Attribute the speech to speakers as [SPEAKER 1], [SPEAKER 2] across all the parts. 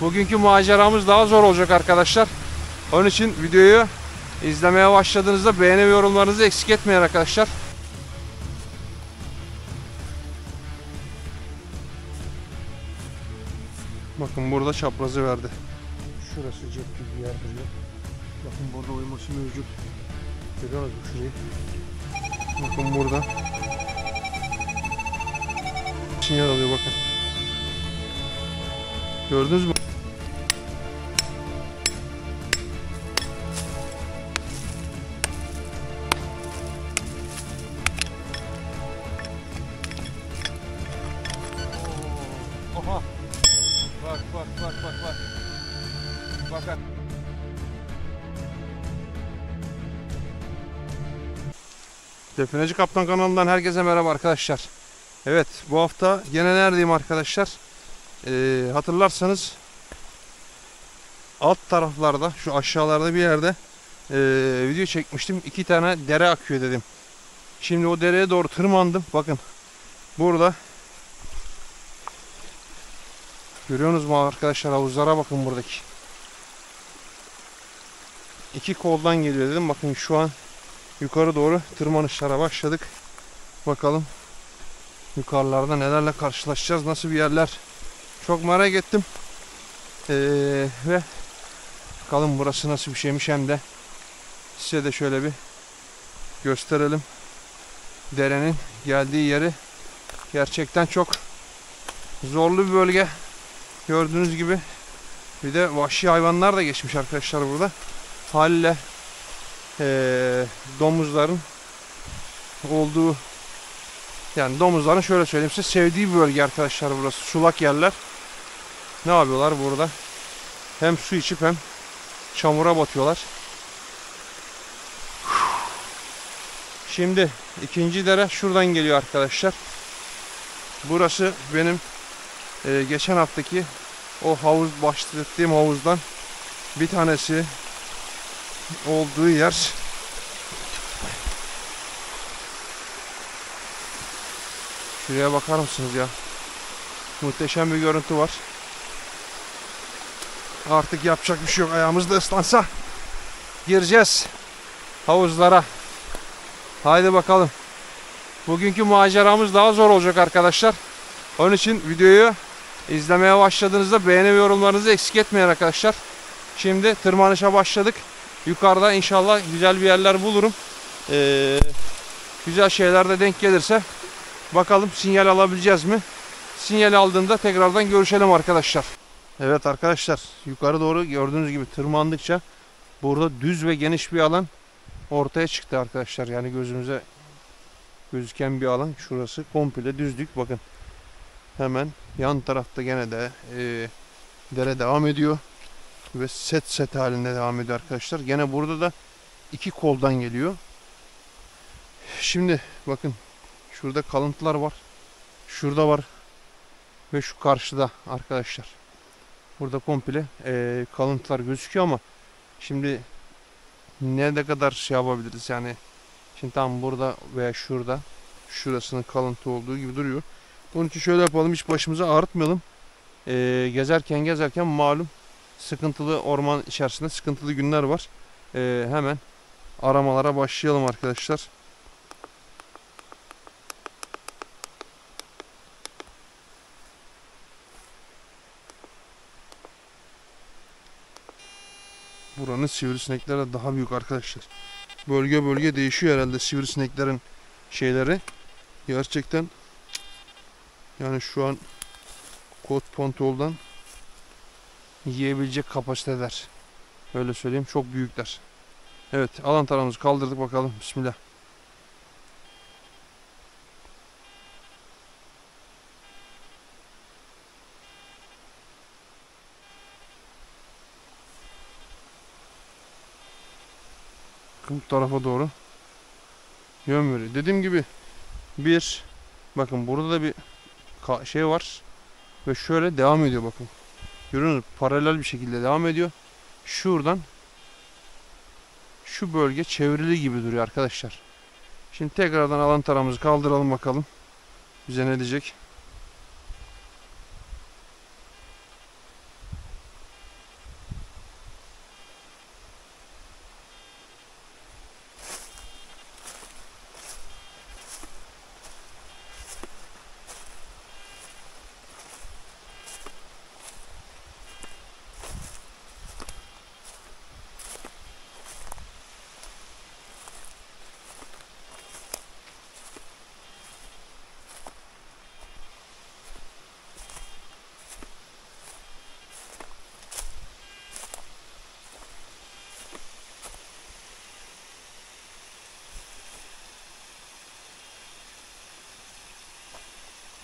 [SPEAKER 1] Bugünkü maceramız daha zor olacak arkadaşlar. Onun için videoyu izlemeye başladığınızda beğeni ve yorumlarınızı eksik etmeyin arkadaşlar. Bakın burada çaprazı verdi. Şurası cep gibi bir yer duruyor. Bakın burada uyuması mevcut. Görüyor musunuz şurayı? Bakın burada. Sinyal alıyor bakın. Gördünüz mü? Oha. Bak. Bakın. Defineci Kaptan kanalından herkese merhaba arkadaşlar. Evet, bu hafta gene neredeyim arkadaşlar? Hatırlarsanız alt taraflarda, şu aşağılarda bir yerde video çekmiştim. 2 tane dere akıyor dedim. Şimdi o dereye doğru tırmandım. Bakın burada görüyorsunuz mu arkadaşlar, havuzlara bakın buradaki. 2 koldan geliyor dedim. Bakın şu an yukarı doğru tırmanışlara başladık. Bakalım yukarılarda nelerle karşılaşacağız, nasıl bir yerler, çok merak ettim. Ve bakalım burası nasıl bir şeymiş, hem de size de şöyle bir gösterelim. Derenin geldiği yeri gerçekten çok zorlu bir bölge. Gördüğünüz gibi bir de vahşi hayvanlar da geçmiş arkadaşlar burada. Haliyle domuzların olduğu, yani domuzların şöyle söyleyeyim size, sevdiği bir bölge arkadaşlar burası. Sulak yerler. Ne yapıyorlar burada? Hem su içip hem çamura batıyorlar. Şimdi ikinci dere şuradan geliyor arkadaşlar. Burası benim geçen haftaki o havuz, bahsettiğim havuzdan bir tanesi olduğu yer. Şuraya bakar mısınız ya? Muhteşem bir görüntü var. Artık yapacak bir şey yok. Ayağımız da ıslansa gireceğiz havuzlara. Haydi bakalım. Bugünkü maceramız daha zor olacak arkadaşlar. Onun için videoyu izlemeye başladığınızda beğeni ve yorumlarınızı eksik etmeyin arkadaşlar. Şimdi tırmanışa başladık. Yukarıda inşallah güzel bir yerler bulurum. Güzel şeyler de denk gelirse bakalım sinyal alabileceğiz mi? Sinyal aldığında tekrardan görüşelim arkadaşlar. Evet arkadaşlar, yukarı doğru gördüğünüz gibi tırmandıkça burada düz ve geniş bir alan ortaya çıktı arkadaşlar. Yani gözümüze gözüken bir alan. Şurası komple düzlük. Bakın hemen yan tarafta gene de dere devam ediyor ve set halinde devam ediyor arkadaşlar. Gene burada da 2 koldan geliyor. Şimdi bakın şurada kalıntılar var. Şurada var ve şu karşıda arkadaşlar. Burada komple kalıntılar gözüküyor ama şimdi ne kadar şey yapabiliriz yani. Şimdi tam burada veya şurada, şurasının kalıntı olduğu gibi duruyor. Onun için şöyle yapalım, hiç başımıza ağrıtmayalım. Gezerken malum sıkıntılı, orman içerisinde sıkıntılı günler var. Hemen aramalara başlayalım arkadaşlar. Buranın sivrisinekleri de daha büyük arkadaşlar. Bölge bölge değişiyor herhalde sivrisineklerin şeyleri. Gerçekten yani şu an kot pantoldan yiyebilecek kapasiteler. Öyle söyleyeyim, çok büyükler. Evet, alan tarafımızı kaldırdık bakalım. Bismillah. Bu tarafa doğru yön veriyor. Dediğim gibi bakın burada da bir şey var ve şöyle devam ediyor bakın. Görüyorsunuz, paralel bir şekilde devam ediyor. Şuradan şu bölge çevrili gibi duruyor arkadaşlar. Şimdi tekrardan alan taramızı kaldıralım bakalım. Bize ne diyecek?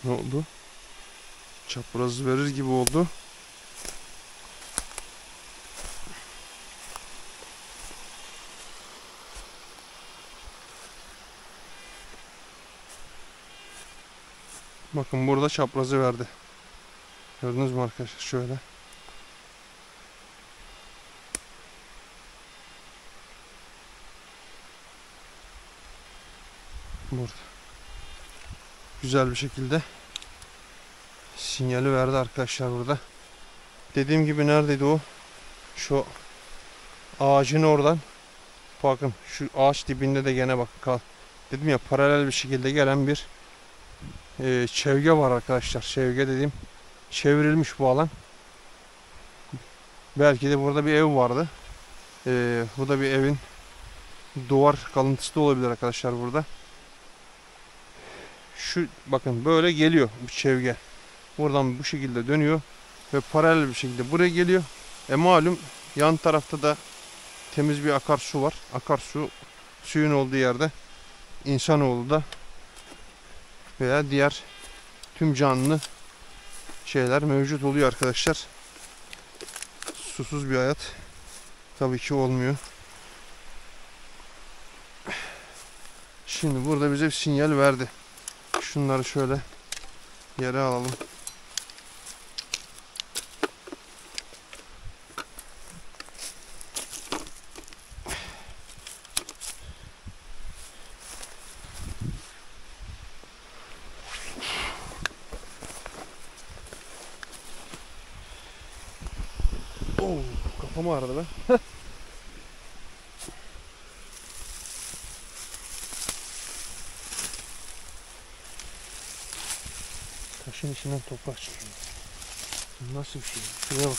[SPEAKER 1] Ne oldu? Çapraz verir gibi oldu. Bakın burada çaprazı verdi. Gördünüz mü arkadaşlar? Şöyle. Burada. Güzel bir şekilde sinyali verdi arkadaşlar burada. Dediğim gibi neredeydi o? Şu ağacın oradan. Bakın şu ağaç dibinde de gene bakın. Dedim ya, paralel bir şekilde gelen bir çevre var arkadaşlar. Çevre dediğim, çevrilmiş bu alan. Belki de burada bir ev vardı. Bu da bir evin duvar kalıntısı da olabilir arkadaşlar burada. Şu bakın böyle geliyor bu çevre. Buradan bu şekilde dönüyor ve paralel bir şekilde buraya geliyor. Malum yan tarafta da temiz bir akarsu var. Akarsu, suyun olduğu yerde insanoğlu da veya diğer tüm canlı şeyler mevcut oluyor arkadaşlar. Susuz bir hayat tabii ki olmuyor. Şimdi burada bize bir sinyal verdi. Şunları şöyle yere alalım. Oo, kafam ağrıdı be. Taşın içinden toprak çıkıyor. Nasıl bir şey? Şuraya bak.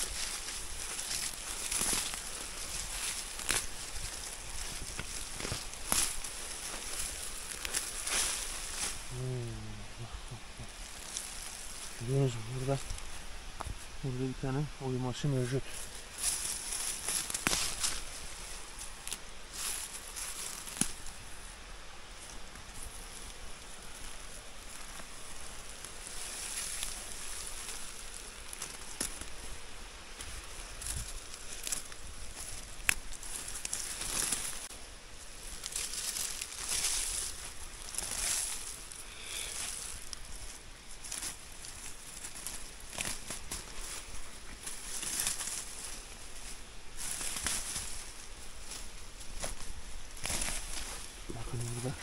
[SPEAKER 1] Görüyorsunuz burada. Burada bir tane oyması mevcut. Bakın burada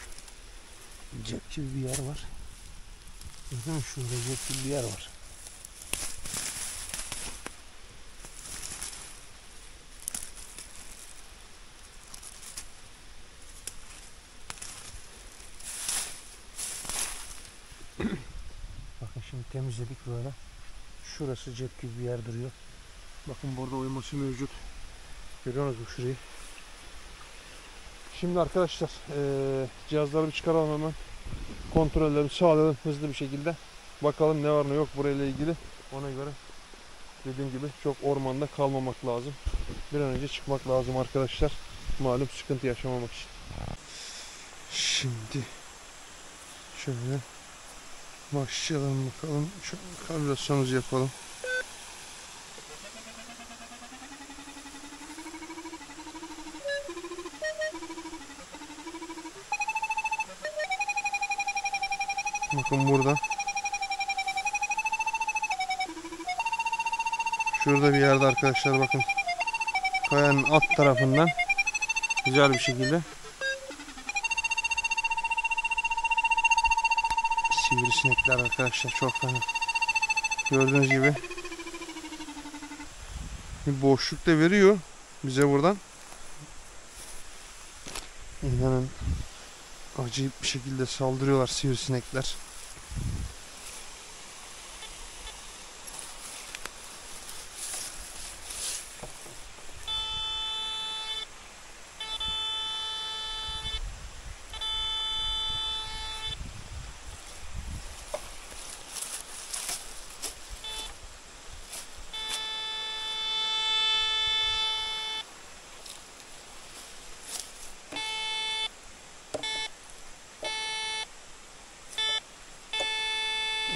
[SPEAKER 1] cep gibi bir yer var. Bakın şurada cep gibi bir yer var. Bakın şimdi temizledik böyle. Şurası cep gibi bir yer duruyor. Bakın burada oyması mevcut. Görüyor musunuz şurayı? Şimdi arkadaşlar cihazları bir çıkaralım hemen. Kontrolleri sağlayalım hızlı bir şekilde. Bakalım ne var ne yok burayla ilgili. Ona göre dediğim gibi çok ormanda kalmamak lazım. Bir an önce çıkmak lazım arkadaşlar. Malum sıkıntı yaşamamak için. Şimdi şöyle başlayalım bakalım. Şöyle kalibrasyonumuzu yapalım. Bakın burada. Şurada bir yerde arkadaşlar bakın. Kayanın alt tarafından güzel bir şekilde sivrisinekler arkadaşlar, çok fena. Gördüğünüz gibi bir boşluk da veriyor bize buradan. İnanın acayip bir şekilde saldırıyorlar sivrisinekler.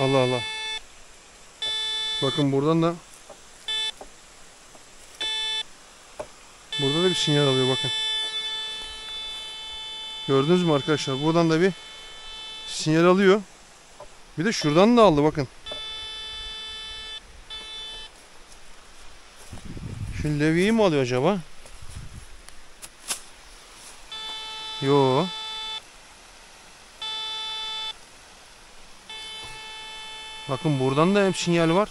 [SPEAKER 1] Allah Allah. Bakın buradan da burada da bir sinyal alıyor bakın. Gördünüz mü arkadaşlar? Buradan da bir sinyal alıyor. Bir de şuradan da aldı bakın. Şu levyeyi mi alıyor acaba? Yo. Bakın buradan da hep sinyal var.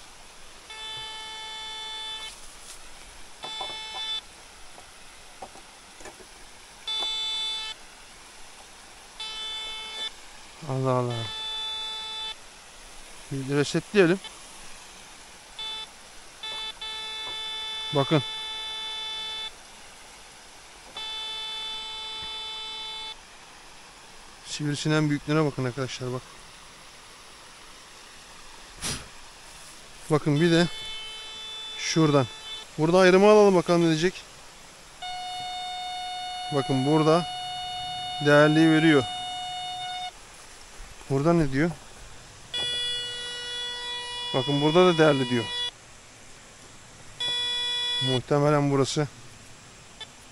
[SPEAKER 1] Allah Allah. Bir resetleyelim. Bakın. Sivrisinen büyüklüğüne bakın arkadaşlar bak. Bakın bir de şuradan. Burada ayrımı alalım bakalım ne diyecek. Bakın burada değerliği veriyor. Burada ne diyor? Bakın burada da değerli diyor. Muhtemelen burası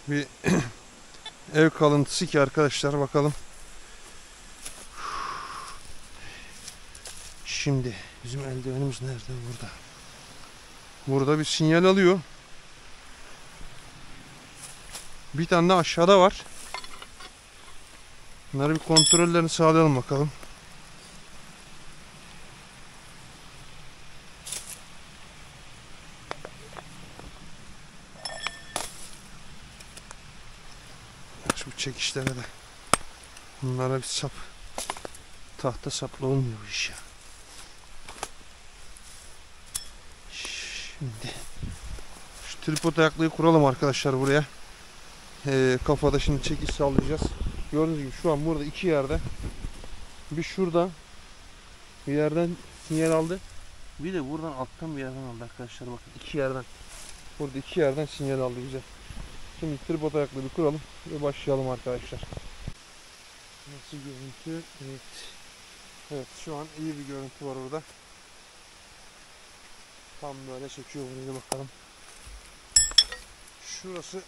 [SPEAKER 1] bir ev kalıntısı ki arkadaşlar bakalım. Şimdi bizim eldivenimiz nerede? Burada. Burada bir sinyal alıyor. Bir tane de aşağıda var. Bunları bir kontrollerini sağlayalım bakalım. Şu çekişlere de. Bunlara bir sap. Tahta sapla olmuyor bu iş ya. Şimdi şu tripod ayaklıyı kuralım arkadaşlar buraya. Kafada şimdi çekiş sağlayacağız. Gördüğünüz gibi şu an burada iki yerde. Bir şurada bir yerden sinyal aldı. Bir de buradan alttan bir yerden aldı arkadaşlar bakın. İki yerden. Burada iki yerden sinyal aldı güzel. Şimdi tripod ayaklı bir kuralım ve başlayalım arkadaşlar. Nasıl görüntü? Evet. Evet şu an iyi bir görüntü var orada. Tam böyle çekiyor burayı bakalım. Şurası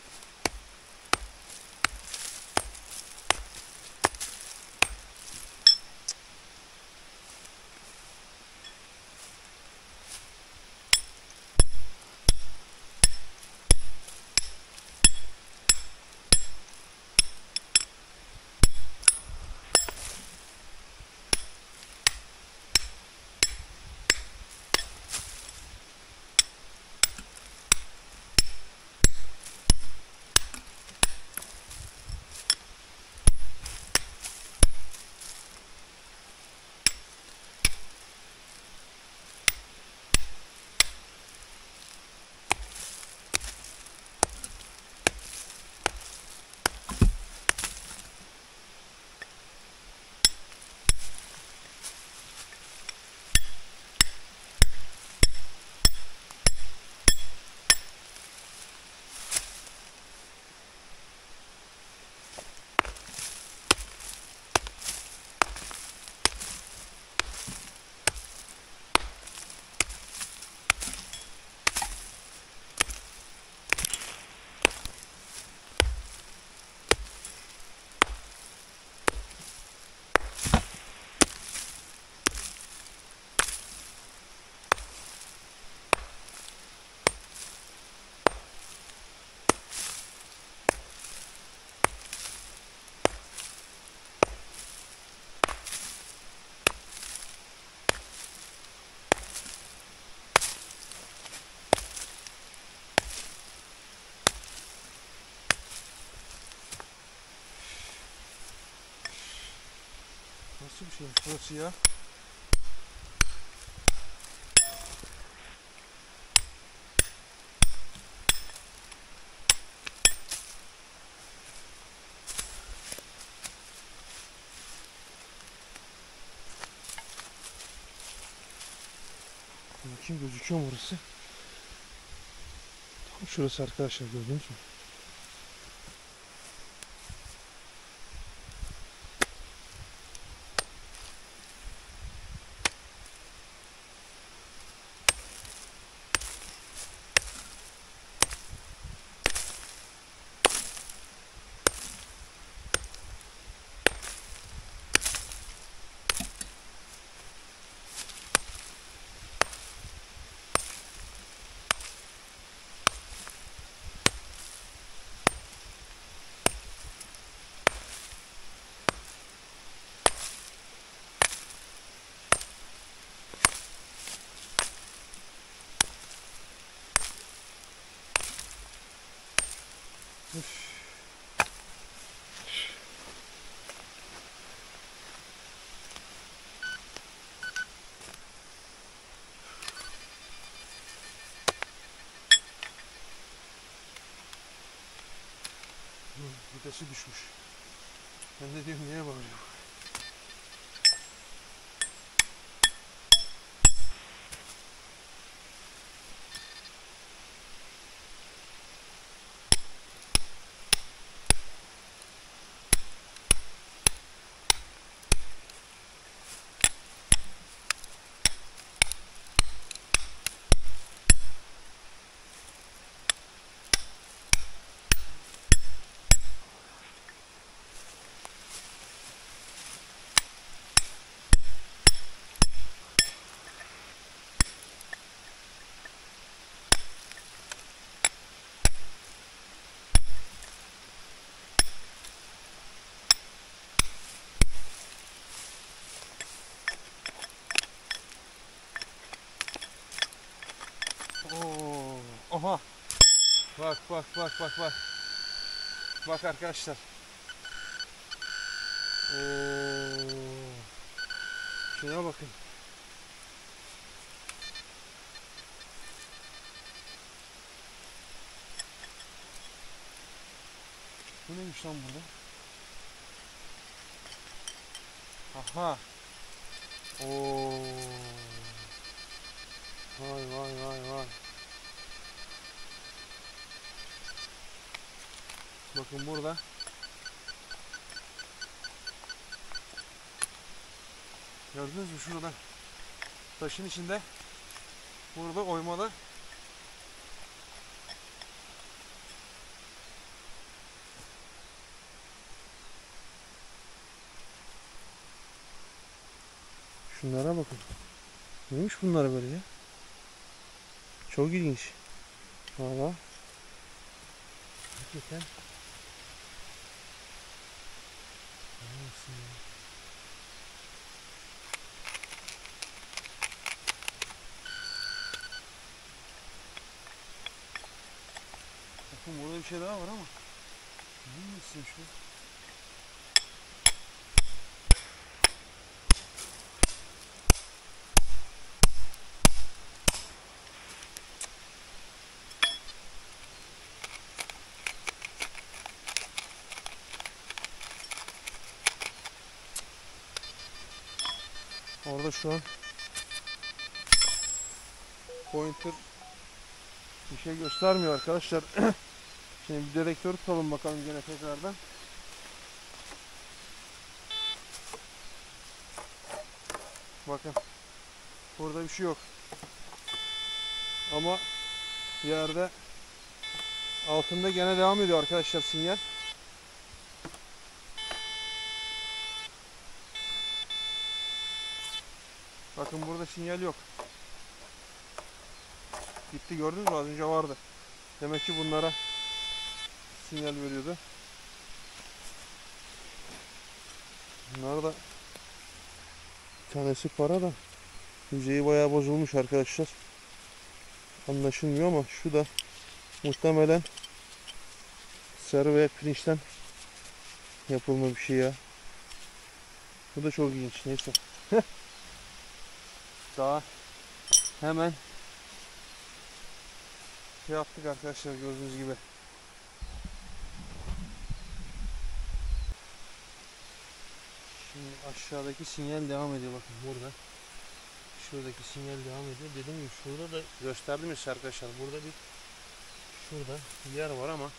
[SPEAKER 1] nasıl bir şey burası ya? Bakayım gözüküyor mu orası? Tam şurası arkadaşlar gördünüz mü? Üf. Vitesi düşmüş. Ben de diyorum niye bağırıyor? Oo, aha. Bak bak bak bak bak. Bak arkadaşlar. Oo. Şuna bakın. Bu neymiş lan burada? Aha. Oo. Vay vay vay vay. Bakın burada. Gördünüz mü şurada? Taşın içinde. Burada oymalı. Şunlara bakın. Neymiş bunlar böyle ya? Çok ilginç. Valla. Hakikaten. Bakın burada bir şey daha var ama. Neymiş bu? Orada şu an pointer bir şey göstermiyor arkadaşlar. Şimdi bir dedektör tutalım bakalım gene tekrardan. Bakın. Burada bir şey yok. Ama yerde altında gene devam ediyor arkadaşlar sinyal. Bakın burada sinyal yok. Gitti, gördünüz mü? Az önce vardı. Demek ki bunlara sinyal veriyordu. Bunlar da bir tanesi para da yüzeyi bayağı bozulmuş arkadaşlar. Anlaşılmıyor ama şu da muhtemelen sarı veya pirinçten yapılma bir şey ya. Bu da çok ilginç. Neyse. Daha hemen şey yaptık arkadaşlar, gördüğünüz gibi. Şimdi aşağıdaki sinyal devam ediyor, bakın burada. Şuradaki sinyal devam ediyor. Dediğim gibi şurada da gösterdim ya arkadaşlar. Burada şurada bir yer var ama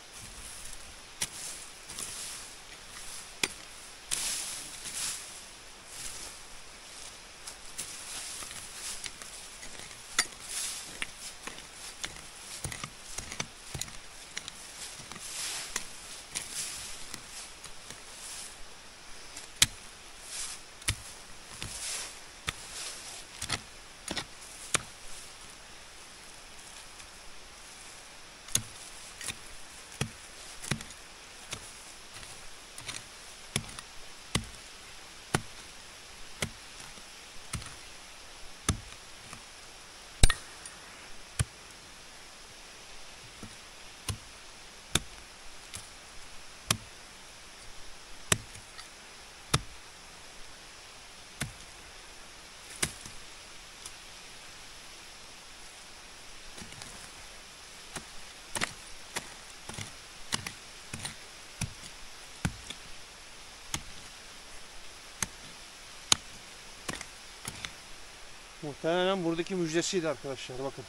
[SPEAKER 1] Muhtemelen buradaki müjdesiydi arkadaşlar, bakın.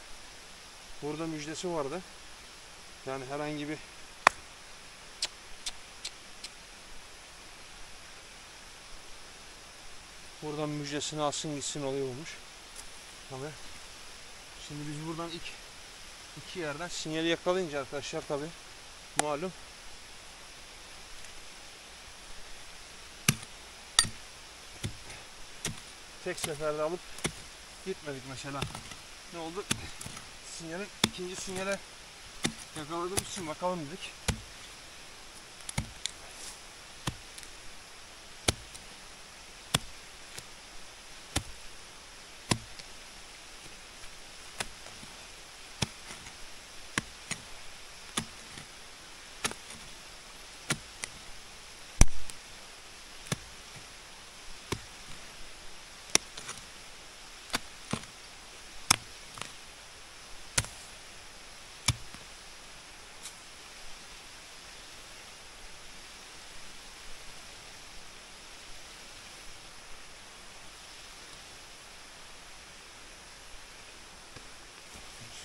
[SPEAKER 1] Burada müjdesi vardı. Yani herhangi bir buradan müjdesini alsın gitsin oluyor olmuş. Tabii. Şimdi biz buradan iki yerden sinyali yakalayınca arkadaşlar, tabii malum tek seferde alıp gitmedik mesela. Ne oldu? Sinyalin ikinci sinyale yakaladığımız için bakalım dedik.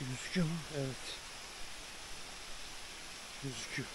[SPEAKER 1] Gözüküyor mu? Evet. Gözüküyor.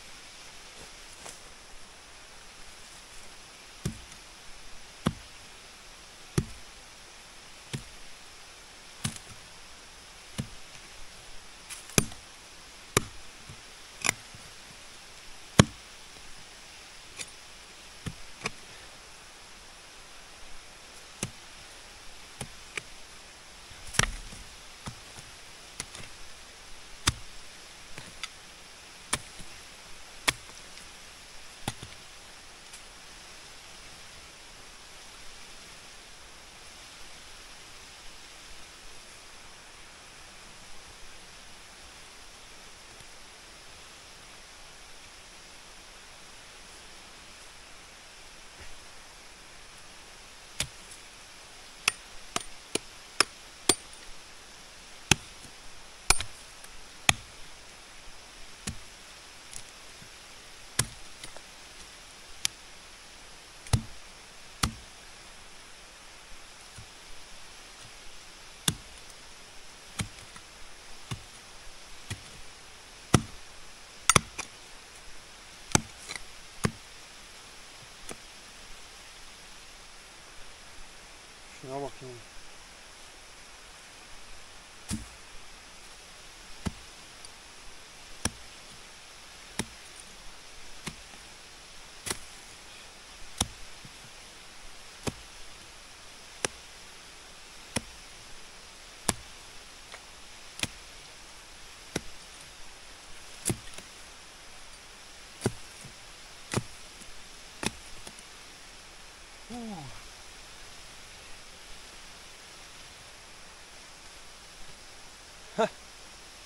[SPEAKER 1] Şuna bakayım.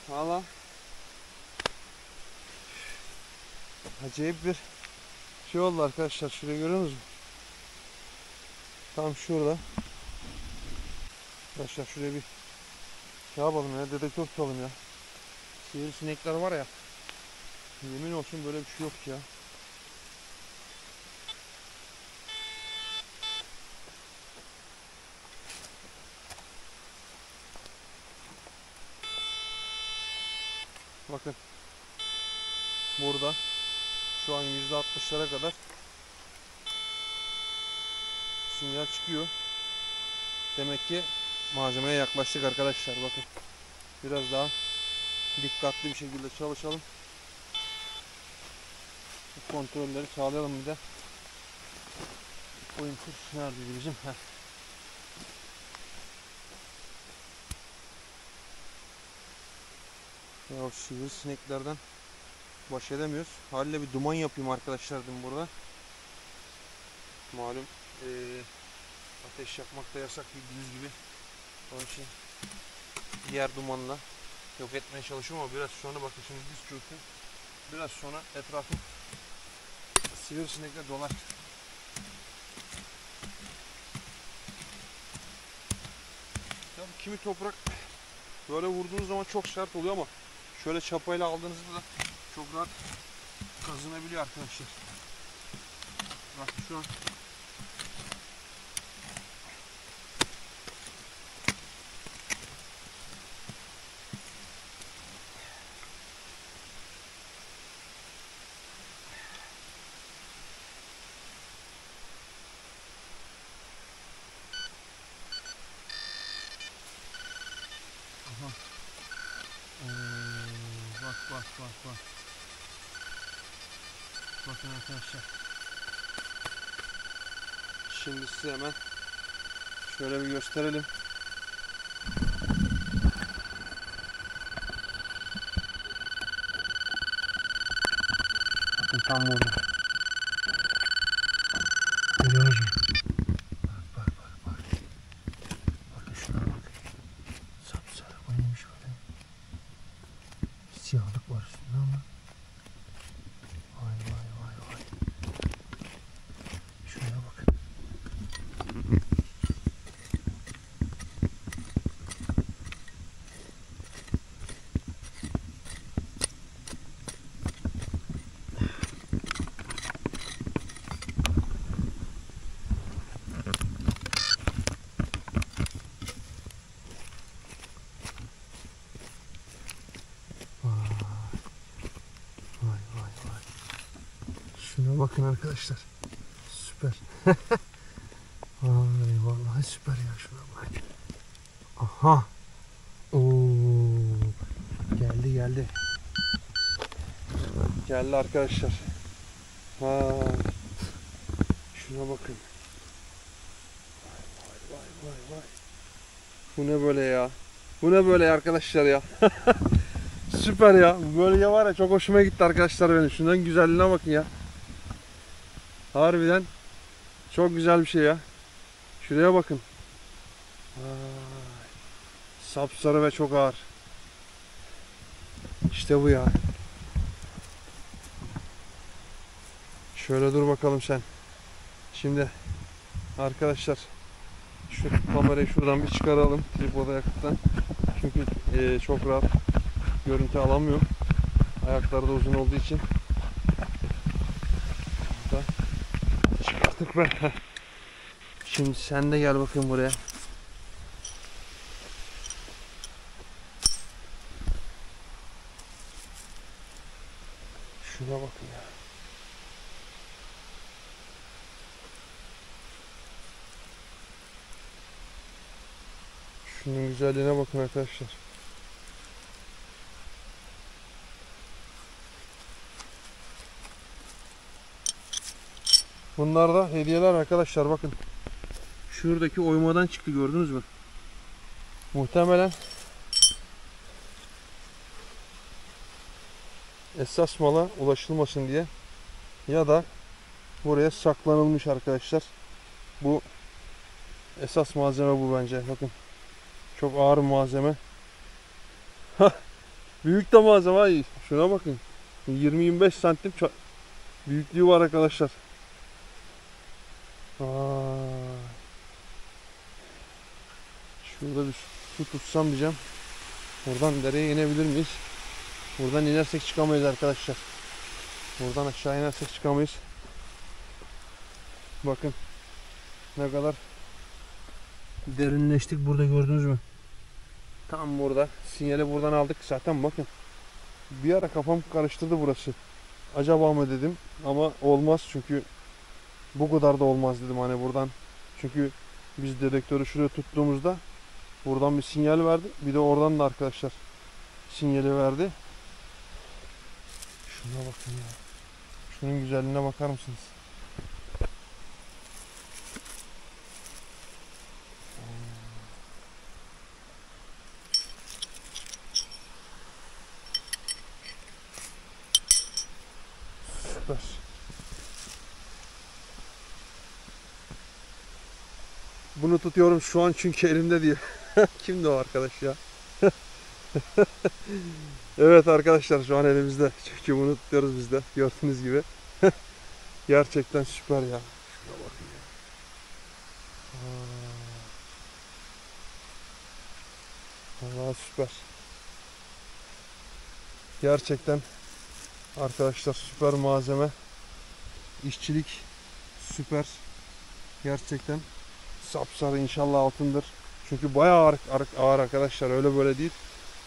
[SPEAKER 1] Valla acayip bir şey oldu arkadaşlar. Şurayı görüyor musunuz? Tam şurada. Arkadaşlar şuraya bir şey yapalım ya, dedektör tutalım ya. Sivrisinekler var ya. Yemin olsun böyle bir şey yok ya. Bakın. Burada şu an %60'lara kadar sinyal çıkıyor. Demek ki malzemeye yaklaştık arkadaşlar. Bakın. Biraz daha dikkatli bir şekilde çalışalım. Bu kontrolleri sağlayalım bir de. Pointer neredeydi bizim? Heh. Ya sivrisineklerden baş edemiyoruz. Haliyle bir duman yapayım arkadaşlar dedim burada. Malum ateş yakmak da yasak bildiğiniz gibi. Onun için diğer dumanla yok etmeye çalışıyorum ama biraz sonra bakın şimdi diz çöktüm. Biraz sonra etrafı sivrisinekle dolar. Tabii kimi toprak böyle vurduğunuz zaman çok sert oluyor ama şöyle çapayla aldığınızda da çok rahat kazınabiliyor arkadaşlar. Bak şu an bak. Bakın arkadaşlar. Şimdi size hemen şöyle bir gösterelim. Bakın tam burada. Görüyoruz mu? Bak. Bakın şuna bak. Sapsarı bu neymiş böyle? Siyahlık var üstünde ama. Vay. Şuraya bakın. Vay. Şuna bakın arkadaşlar. Süper. Ay vallahi süper ya, şuna bak. Aha. Oo. Geldi. Geldi arkadaşlar. Vay. Şuna bakın. Vay. Bu ne böyle ya? Bu ne böyle arkadaşlar ya? Süper ya. Bu bölge var ya, çok hoşuma gitti arkadaşlar benim. Şundan güzelliğine bakın ya. Harbiden çok güzel bir şey ya. Şuraya bakın. Vay. Sapsarı ve çok ağır. İşte bu ya. Şöyle dur bakalım sen. Şimdi arkadaşlar şu kamerayı şuradan bir çıkaralım tripoda yakıttan. Çünkü çok rahat görüntü alamıyor. Ayakları da uzun olduğu için. Burada çıkarttık be. Şimdi sen de gel bakın buraya. Şuna bakın ya. Şunun güzelliğine bakın arkadaşlar. Bunlar da hediyeler arkadaşlar, bakın. Şuradaki oymadan çıktı, gördünüz mü? Muhtemelen esas mala ulaşılmasın diye ya da buraya saklanılmış arkadaşlar. Bu esas malzeme bu bence. Bakın. Çok ağır malzeme. Büyük de malzeme. Ay, şuna bakın. 20-25 santim büyüklüğü var arkadaşlar. Şurada bir su tutsam diyeceğim. Buradan dereye inebilir miyiz? Buradan inersek çıkamayız arkadaşlar. Buradan aşağı inersek çıkamayız. Bakın ne kadar derinleştik burada, gördünüz mü? Tam burada. Sinyali buradan aldık zaten, bakın. Bir ara kafam karıştırdı burası. Acaba mı dedim ama olmaz, çünkü bu kadar da olmaz dedim hani buradan. Çünkü biz dedektörü şuraya tuttuğumuzda buradan bir sinyal verdi. Bir de oradan da arkadaşlar sinyali verdi. Şuna bakın ya. Şunun güzelliğine bakar mısınız? Süper. Bunu tutuyorum şu an çünkü elimde diyor. Kimdi o arkadaş ya? Evet arkadaşlar, şu an elimizde. Çünkü bunu tutuyoruz biz de. Gördüğünüz gibi. Gerçekten süper ya. Şuna bakın ya. Vallahi süper. Gerçekten arkadaşlar süper malzeme. İşçilik süper. Gerçekten sapsarı, inşallah altındır. Çünkü bayağı ağır arkadaşlar, öyle böyle değil.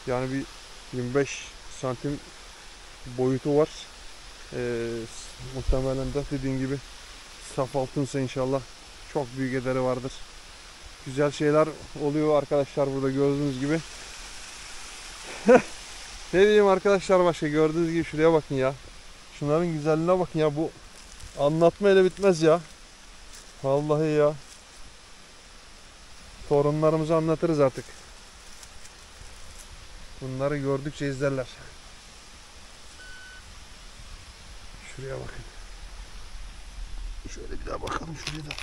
[SPEAKER 1] Yani bir 25 santim boyutu var. Muhtemelen de dediğim gibi saf altınsa inşallah çok büyük ederi vardır. Güzel şeyler oluyor arkadaşlar burada, gördüğünüz gibi. Ne diyeyim arkadaşlar, başka gördüğünüz gibi şuraya bakın ya. Şunların güzelliğine bakın ya, bu anlatma ile bitmez ya. Vallahi ya. Torunlarımıza anlatırız artık. Bunları gördükçe izlerler. Şuraya bakın. Şöyle bir daha bakalım şuraya da.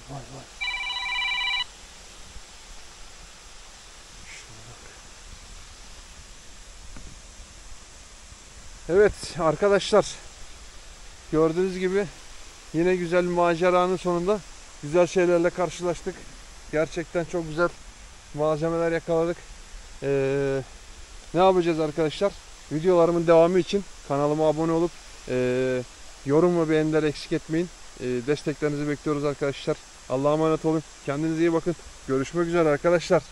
[SPEAKER 1] Vay vay. Evet arkadaşlar, gördüğünüz gibi yine güzel bir maceranın sonunda güzel şeylerle karşılaştık. Gerçekten çok güzel malzemeler yakaladık. Ne yapacağız arkadaşlar? Videolarımın devamı için kanalıma abone olup yorum ve beğenileri eksik etmeyin. Desteklerinizi bekliyoruz arkadaşlar. Allah'a emanet olun. Kendinize iyi bakın. Görüşmek üzere arkadaşlar.